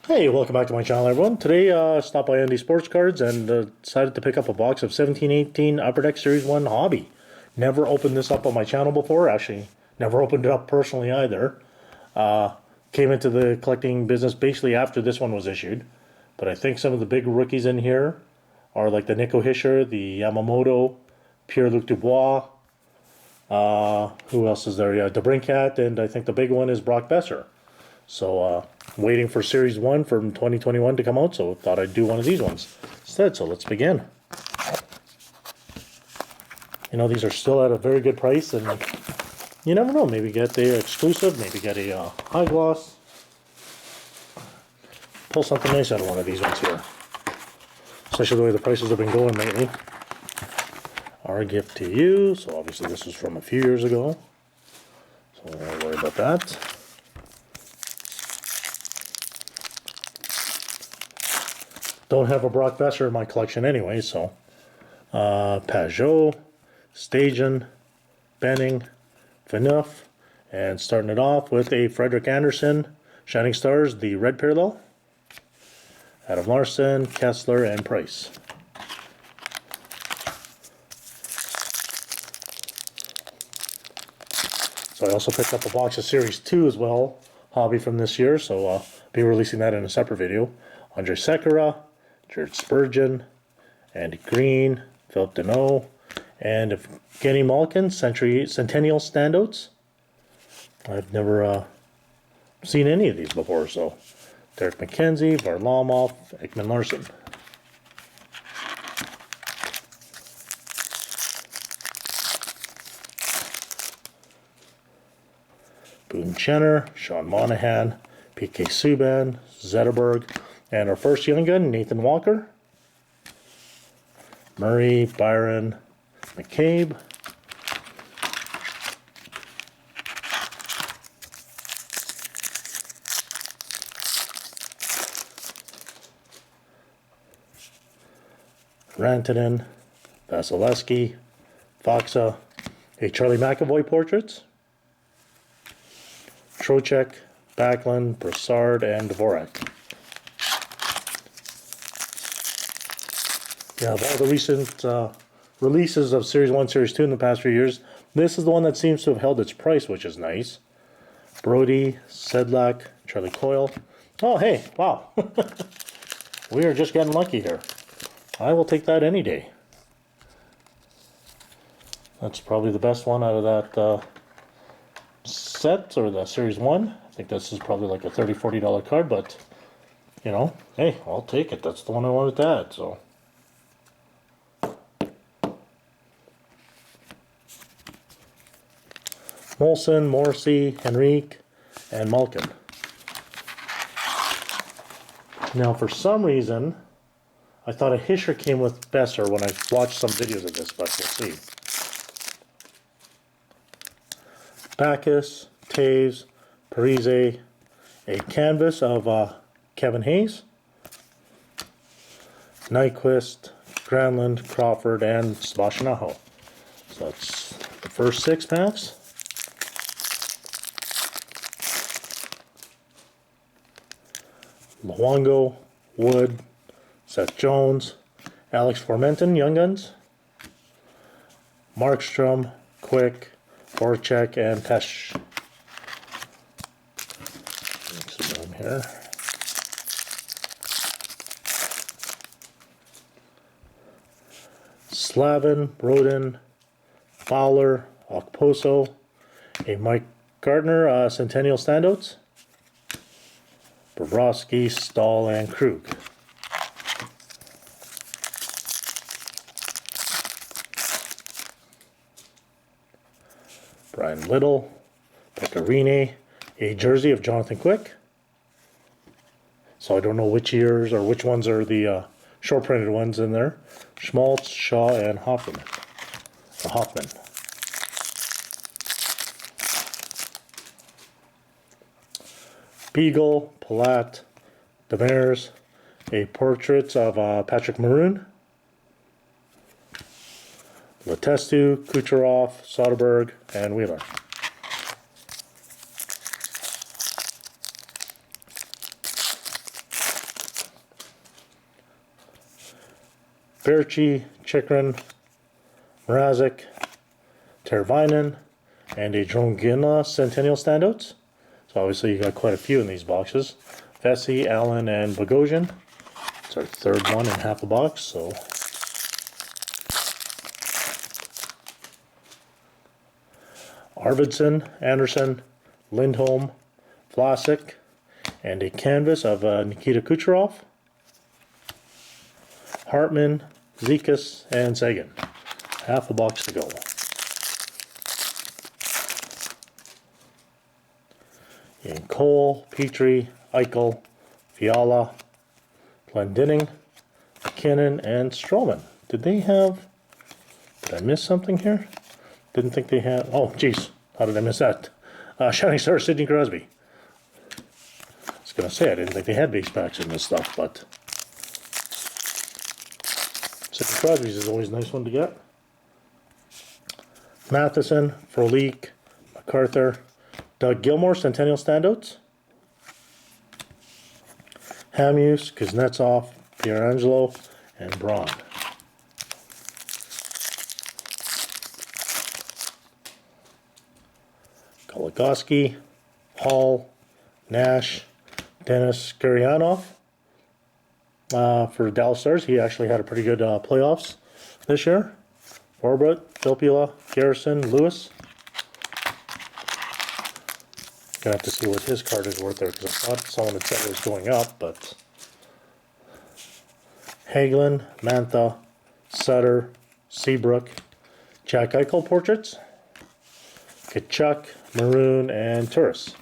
Hey, welcome back to my channel, everyone. Today, stopped by ND Sports Cards and decided to pick up a box of 1718 Upper Deck Series 1 Hobby. Never opened this up on my channel before, actually. Never opened it up personally either. Came into the collecting business basically after this one was issued. But I think some of the big rookies in here are like the Nico Hischier, the Yamamoto, Pierre-Luc Dubois. Who else is there? Yeah, DeBrincat, and I think the big one is Brock Besser. So, waiting for Series 1 from 2021 to come out, so thought I'd do one of these ones instead. So let's begin. You know, these are still at a very good price, and you never know, maybe get the exclusive, maybe get a high gloss. Pull something nice out of one of these ones here. Especially the way the prices have been going lately. Our gift to you. So obviously this was from a few years ago. So don't worry about that. Don't have a Brock Besser in my collection anyway, so Pajot, Stajan, Benning, Phaneuf, and starting it off with a Frederick Anderson, Shining Stars, the red parallel. Adam Larson, Kessler, and Price. So I also picked up a box of Series 2 as well, hobby from this year, so I'll be releasing that in a separate video. Andre Sekera, Jared Spurgeon, Andy Green, Philip Deneau, and Evgeny Malkin, Centennial Standouts. I've never seen any of these before, so Derek McKenzie, Varlamov, Ekman Larson. Boone Jenner, Sean Monahan, PK Subban, Zetterberg, and our first young gun, Nathan Walker, Murray, Byron, McCabe, Rantanen, Vasilevsky, Foxa, a Charlie McAvoy portraits, Trocheck, Backlund, Brassard, and Dvorak. Yeah, of all the recent releases of Series 1, Series 2 in the past few years, this is the one that seems to have held its price, which is nice. Brody, Sedlak, Charlie Coyle. Oh, hey, wow. We are just getting lucky here. I will take that any day. That's probably the best one out of that set, or the Series 1. I think this is probably like a $30, $40 card, but, you know, hey, I'll take it. That's the one I wanted to add, so. Molson, Morrissey, Henrique, and Malkin. Now, for some reason, I thought a Hischier came with Besser when I watched some videos of this, but we'll see. Bacchus, Taves, Parise, a canvas of Kevin Hayes, Nyquist, Granlund, Crawford, and Sebastian Aho. So that's the first 6 packs. Luongo, Wood, Seth Jones, Alex Formenton, Young Guns, Markstrom, Quick, Voracek, and Tesh. Mix them in here. Slavin, Broden, Fowler, Okposo, a Mike Gardner, Centennial Standouts, Bobrovsky, Stahl, and Krug. Brian Little, Pecorine, a jersey of Jonathan Quick. So I don't know which years or which ones are the short printed ones in there. Schmaltz, Shaw, and Hoffman. Beagle, Palat, Demers, a portrait of Patrick Maroon, Letestu, Kucherov, Soderberg, and Wheeler. Berchi, Chikrin, Mrazek, Teravainen, and a Drongina Centennial Standouts. So obviously you got quite a few in these boxes. Vesey, Allen, and Bogosian. It's our third one in half a box, so Arvidsson, Anderson, Lindholm, Vlasic, and a canvas of Nikita Kucherov, Hartman, Zekas, and Sagan. Half a box to go. In Cole, Petrie, Eichel, Fiala, Glendening, McKinnon, and Stroman. Did I miss something here? Didn't think they had. Oh, geez. How did I miss that? Shining Star, Sidney Crosby. I was going to say, I didn't think they had base packs in this stuff, but Sidney Crosby's is always a nice one to get. Matheson, Frolik, MacArthur, Doug Gilmour, Centennial Standouts. Hamuse, Kuznetsov, Pietrangelo, and Braun. Goligoski, Hall, Nash, Dennis Gurianov for Dallas Stars. He actually had a pretty good playoffs this year. Orbit, Filppula, Garrison, Lewis. Gonna have to see what his card is worth there because I thought someone had said it was going up, but Hagelin, Mantha, Sutter, Seabrook, Jack Eichel portraits, Kachuk, Maroon, and Turris.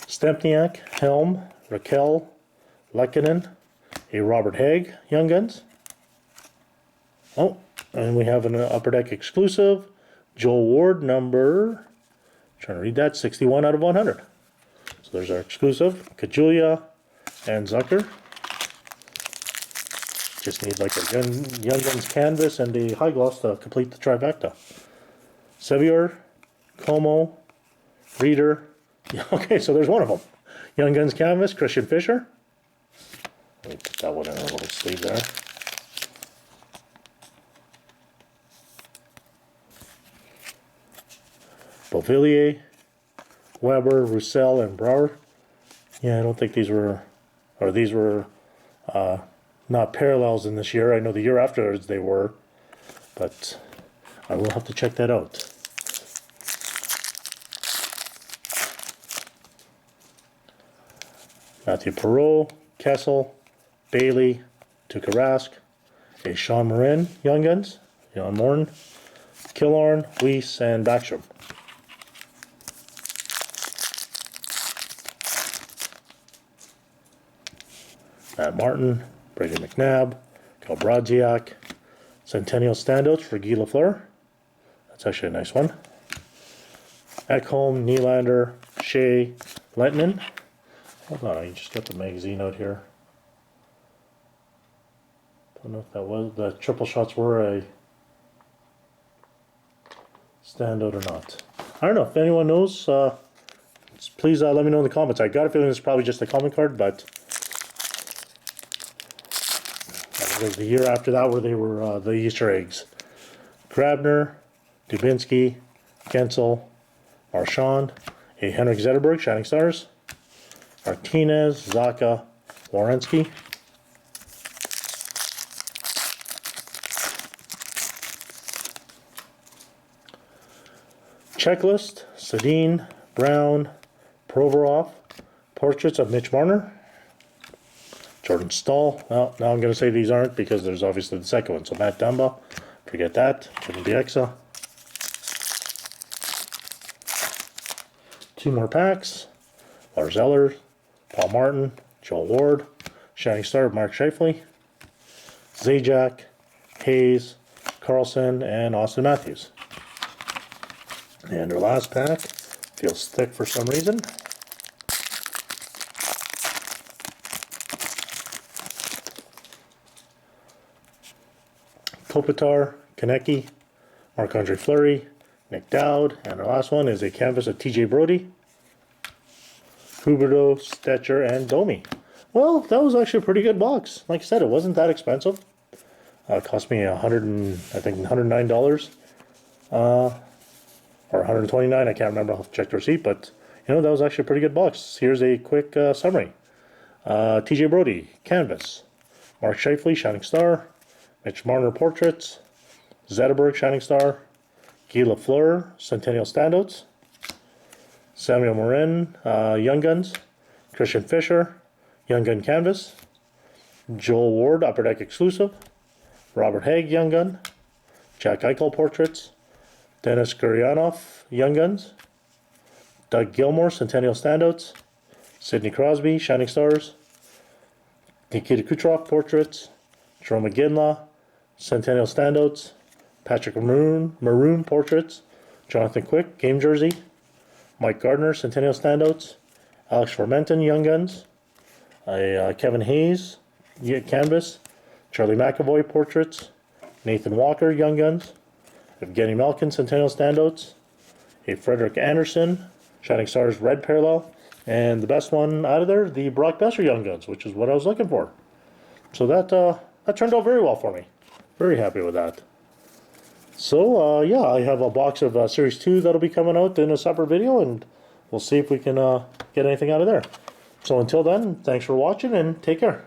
Stempniak, Helm, Raquel, Lehkonen, a Robert Haig, Young Guns. Oh, and we have an Upper Deck exclusive, Joel Ward, number, trying to read that, 61 out of 100. So there's our exclusive, Kajulia and Zucker. Just need like a Young Guns canvas and a high gloss to complete the trifecta. Sevier, Como, Reader. Okay, so there's one of them. Young Guns canvas, Christian Fischer. Let me put that one in a little sleeve there. Beauvillier, Weber, Roussel, and Brouwer. Yeah, I don't think these were not parallels in this year. I know the year afterwards they were, but I will have to check that out. Matthew Perreault, Kessel, Bailey, Tuukka Rask, a Sean Morin, Young Guns, Jan Morn, Killorn, Weiss, and Backstrom. Matt Martin, Brady McNabb, Cal Brodziak, Centennial Standouts for Guy Lafleur. That's actually a nice one. Ekholm, Nylander, Shea, Lettinen. Hold on, I just got the magazine out here. Don't know if that was, the triple shots were a standout or not. I don't know, if anyone knows, please let me know in the comments. I got a feeling it's probably just a common card, but it was the year after that where they were the Easter eggs. Grabner, Dubinsky, Gensel, Marchand, a Henrik Zetterberg, Shining Stars, Martinez, Zaka, Werenski, Checklist, Sedin, Brown, Provorov, portraits of Mitch Marner, Jordan Stahl. Well, now I'm going to say these aren't because there's obviously the second one. So Matt Dumba, forget that. Jimmy Bieksa. Two more packs. Lars Eller, Paul Martin, Joel Ward, Shining Star, Mark Scheifele, Zajac, Hayes, Carlson, and Austin Matthews. And our last pack feels thick for some reason. Kopitar, Konecny, Marc-Andre Fleury, Nick Dowd, and our last one is a canvas of TJ Brodie. Huberto, Stetcher, and Domi. Well, that was actually a pretty good box. Like I said, it wasn't that expensive. It cost me I think $109, or $129. I can't remember. I'll have to check the receipt, but that was actually a pretty good box. Here's a quick summary. TJ Brody, Canvas. Mark Scheifele, Shining Star. Mitch Marner, Portraits. Zetterberg, Shining Star. Guy Lafleur, Centennial Standouts. Samuel Morin, Young Guns. Christian Fisher, Young Gun Canvas. Joel Ward, Upper Deck Exclusive. Robert Haig, Young Gun. Jack Eichel, Portraits. Dennis Gurianov, Young Guns. Doug Gilmour, Centennial Standouts. Sidney Crosby, Shining Stars. Nikita Kucherov, Portraits. Jerome McGinley, Centennial Standouts. Patrick Maroon, Portraits. Jonathan Quick, Game Jersey. Mike Gardner, Centennial Standouts. Alex Fermenton, Young Guns. Kevin Hayes, Canvas. Charlie McAvoy, Portraits. Nathan Walker, Young Guns. Evgeny Malkin, Centennial Standouts. A Frederick Anderson, Shining Stars, Red Parallel. And the best one out of there, the Brock Besser Young Guns, which is what I was looking for. So that turned out very well for me. Very happy with that. So, yeah, I have a box of Series 2 that'll be coming out in a separate video, and we'll see if we can get anything out of there. So until then, thanks for watching, and take care.